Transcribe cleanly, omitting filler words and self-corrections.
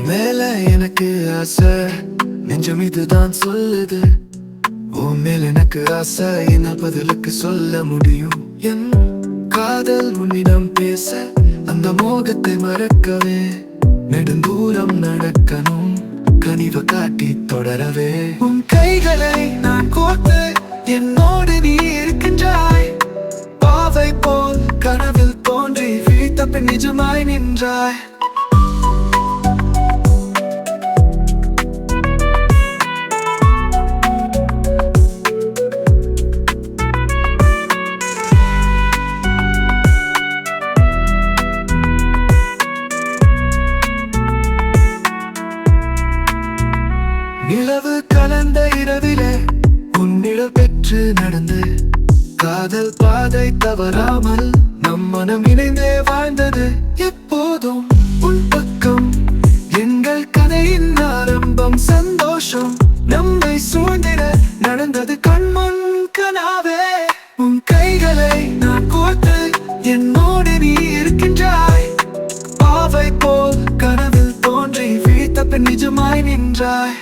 மேல எனக்கு ஆசை, நெஞ்சம் இதுதான் சொல்லுது. உன் மேல் எனக்கு ஆசை, என்ன பதிலுக்கு சொல்ல முடியும்? என் காதல் உன்னிடம் பேச, அந்த மோகத்தை மறக்கவே நெடுந்தூரம் நடக்கணும், கனிவு காட்டி தொடரவே. உன் கைகளை நான் கோர்த்து என்னோடு நீ இருக்கின்றாய். பாவை போல் கனவில் தோன்றி விழித்த பின் நிஜமாய் நின்றாய். நிலவு கலந்த இரவிலே உன்னிடம் பெற்று நடந்து, காதல் பாதை தவறாமல் நம் மனம் இணைந்தே வாழ்ந்தது. எப்போதும் உன் பக்கம் எங்கள் கதையின் ஆரம்பம், சந்தோஷம் நம்மை சூழ்ந்திட நடந்தது கண்முன் கனாவே. உன் கைகளை நான் கோர்த்து என்னோடு நீ இருக்கின்றாய். பாவை போல் கனவில் தோன்றி விழித்த பின் நிஜமாய் நின்றாய்.